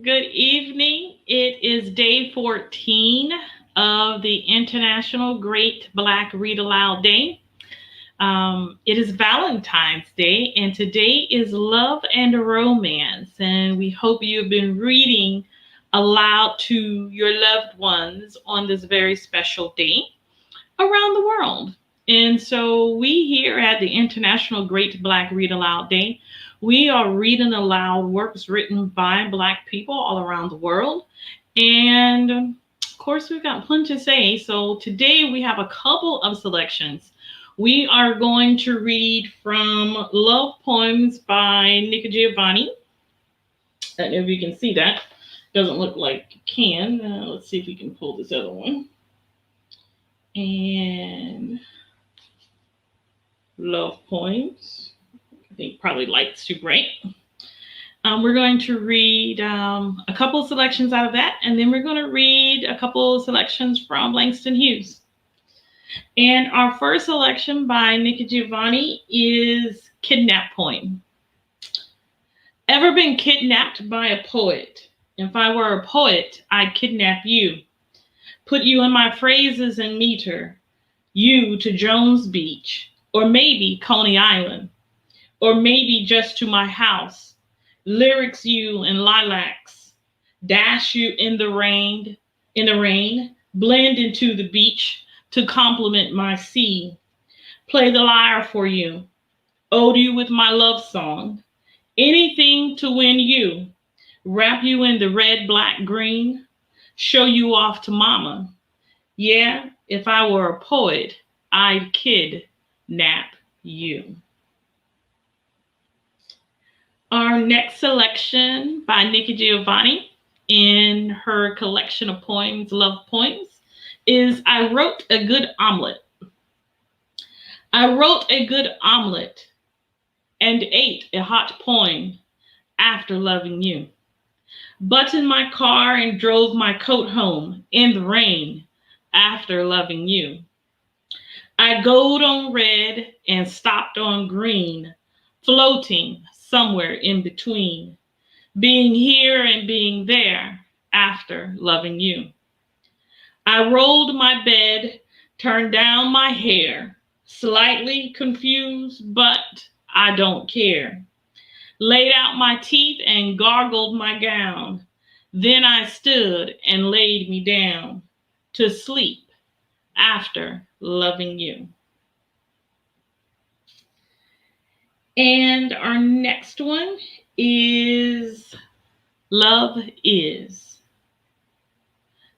Good evening. It is day 14 of the International Great Black Read Aloud Day. It is Valentine's Day, and today is Love and Romance. And we hope you've been reading aloud to your loved ones on this very special day around the world. And so we here at the International Great Black Read Aloud Day, we are reading aloud works written by Black people all around the world. And of course, we've got plenty to say. So today we have a couple of selections. We are going to read from Love Poems by Nikki Giovanni. I don't know if you can see that. Doesn't look like you can. Let's see if we can pull this other one. And Love Poems. I think probably light's too bright. We're going to read a couple of selections out of that, and then we're going to read a couple of selections from Langston Hughes. And our first selection by Nikki Giovanni is Kidnap Poem. Ever been kidnapped by a poet? If I were a poet, I'd kidnap you. Put you in my phrases and meter. You to Jones Beach, or maybe Coney Island, or maybe just to my house. Lyrics you in lilacs, dash you in the rain, blend into the beach to complement my sea. Play the lyre for you, ode you with my love song. Anything to win you, wrap you in the red, black, green, show you off to mama. Yeah, if I were a poet, I'd kidnap you. Our next selection by Nikki Giovanni in her collection of poems, Love Poems, is I Wrote a Good Omelet. I wrote a good omelet and ate a hot poem after loving you. Buttoned my car and drove my coat home in the rain after loving you. I goed on red and stopped on green, floating somewhere in between, being here and being there after loving you. I rolled my bed, turned down my hair, slightly confused, but I don't care. Laid out my teeth and gargled my gown. Then I stood and laid me down to sleep after loving you. And our next one is Love Is.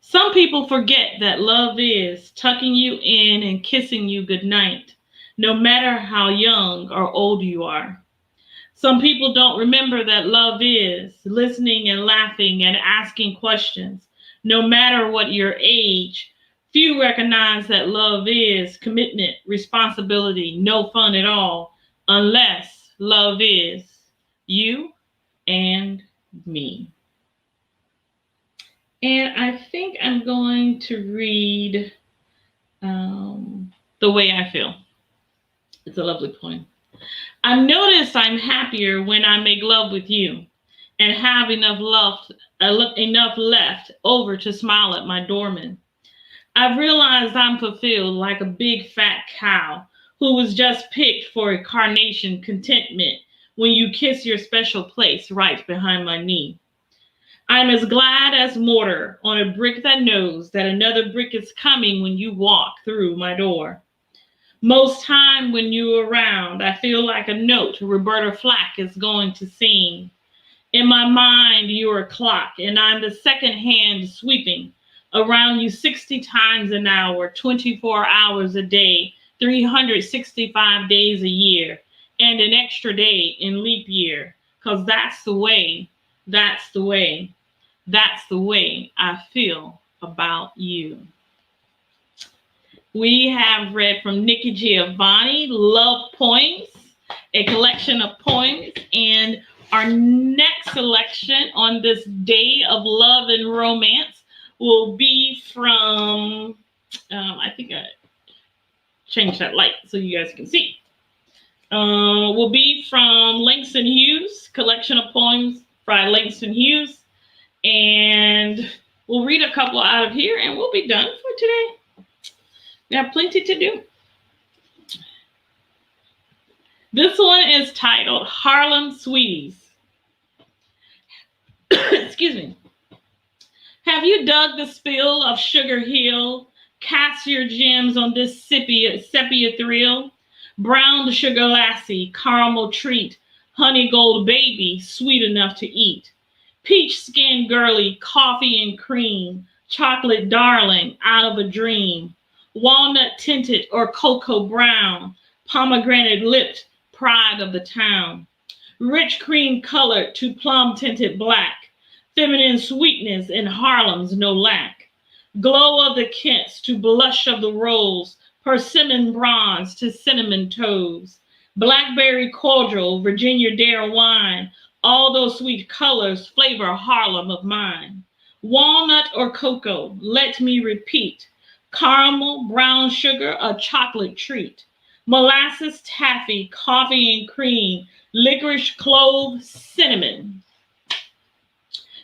Some people forget that love is tucking you in and kissing you goodnight, no matter how young or old you are. Some people don't remember that love is listening and laughing and asking questions, no matter what your age. Few recognize that love is commitment, responsibility, no fun at all, unless love is you and me. And I think I'm going to read The Way I Feel. It's a lovely poem. I've noticed I'm happier when I make love with you and have enough left over to smile at my doorman. I've realized I'm fulfilled like a big fat cow who was just picked for a carnation contentment when you kiss your special place right behind my knee. I'm as glad as mortar on a brick that knows that another brick is coming when you walk through my door. Most time when you're around, I feel like a note Roberta Flack is going to sing. In my mind, you're a clock, and I'm the second hand sweeping around you 60 times an hour, 24 hours a day, 365 days a year, and an extra day in leap year, because that's the way I feel about you. We have read from Nikki Giovanni, Love Poems, a collection of poems, and our next selection on this day of love and romance will be from, I think I changed that light so you guys can see. Will be from Langston Hughes, collection of poems by Langston Hughes. And we'll read a couple out of here and we'll be done for today. We have plenty to do. This one is titled Harlem Sweeties. Excuse me. Have you dug the spill of Sugar Hill? Cast your gems on this sepia thrill. Brown sugar lassie, caramel treat. Honey gold baby, sweet enough to eat. Peach skin girly, coffee and cream. Chocolate darling, out of a dream. Walnut tinted or cocoa brown. Pomegranate lipped, pride of the town. Rich cream colored to plum tinted black. Feminine sweetness in Harlem's no lack. Glow of the Kents to blush of the rose. Persimmon bronze to cinnamon toes. Blackberry cordial, Virginia dare wine. All those sweet colors flavor Harlem of mine. Walnut or cocoa, let me repeat. Caramel, brown sugar, a chocolate treat. Molasses taffy, coffee and cream. Licorice clove, cinnamon.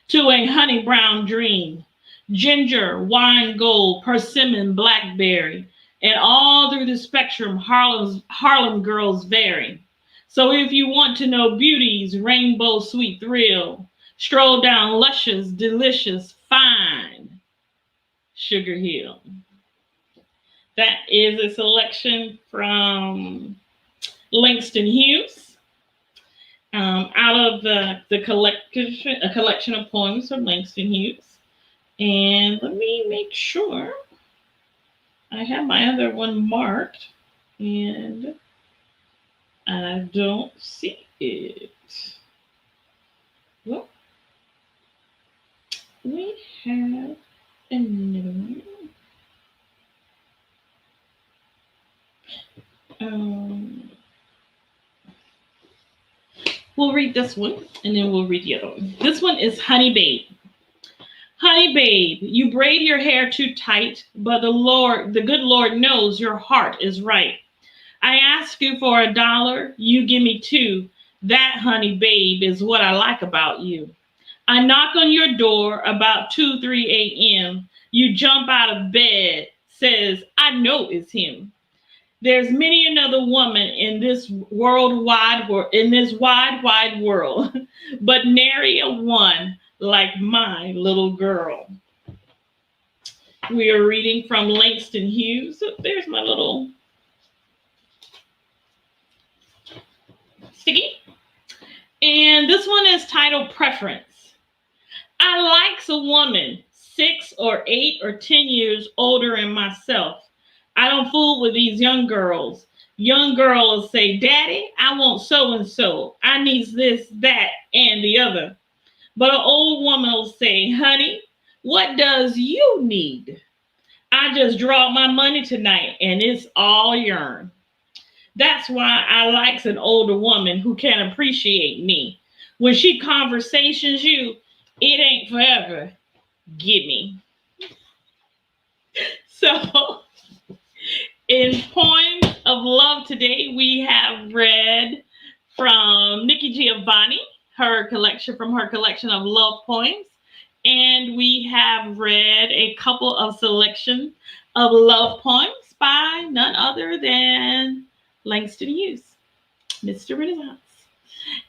To a honey brown dream. Ginger, wine gold, persimmon, blackberry. And all through the spectrum, Harlem girls vary. So if you want to know beauty's rainbow sweet thrill, stroll down luscious, delicious, fine Sugar Hill. That is a selection from Langston Hughes, out of the collection, a collection of poems from Langston Hughes. And let me make sure I have my other one marked, and I don't see it. Well, we have another one. We'll read this one, and then we'll read the other one. This one is Honey Babe. Honey babe, you braid your hair too tight, but the good Lord knows your heart is right. I ask you for $1, you give me 2. That, honey babe, is what I like about you. I knock on your door about 2, 3 a.m. You jump out of bed, says, I know it's him. There's many another woman in this wide world, but nary a one like my little girl. We are reading from Langston Hughes. There's my little sticky. And this one is titled Preference. I likes a woman 6 or 8 or 10 years older than myself. I don't fool with these young girls. Young girl will say, Daddy, I want so-and-so. I needs this, that, and the other. But an old woman will say, honey, what does you need? I just draw my money tonight and it's all yourn. That's why I likes an older woman who can appreciate me. When she conversations you, it ain't forever. Gimme. So, in Poems of Love today, we have read from Nikki Giovanni, her collection of love poems. And we have read a couple of selections of love poems by none other than Langston Hughes, Mr. Renaissance.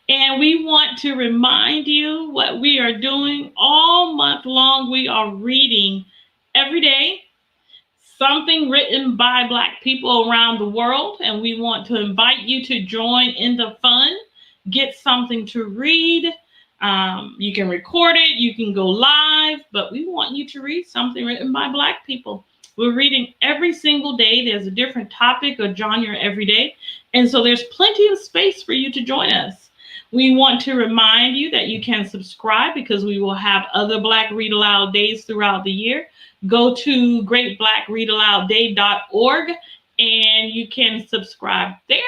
And we want to remind you what we are doing all month long. We are reading every day something written by Black people around the world. And we want to invite you to join in the fun. Get something to read. You can record it. You can go live. But we want you to read something written by Black people. We're reading every single day. There's a different topic or genre every day. And so there's plenty of space for you to join us. We want to remind you that you can subscribe because we will have other Black Read Aloud days throughout the year. Go to greatblackreadaloudday.org and you can subscribe there.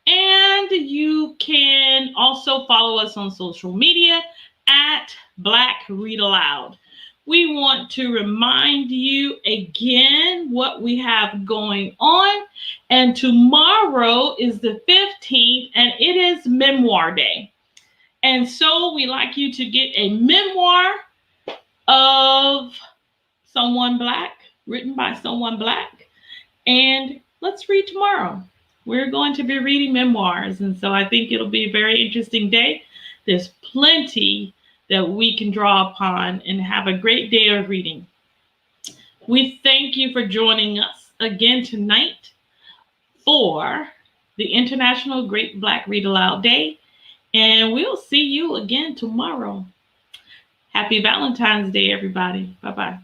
And you can also follow us on social media at Black Read Aloud. We want to remind you again what we have going on. And tomorrow is the 15th, and it is Memoir Day. And so we like you to get a memoir of someone Black, written by someone Black. And let's read tomorrow. We're going to be reading memoirs. And so I think it'll be a very interesting day. There's plenty that we can draw upon and have a great day of reading. We thank you for joining us again tonight for the International Great Black Read Aloud Day. And we'll see you again tomorrow. Happy Valentine's Day, everybody. Bye-bye.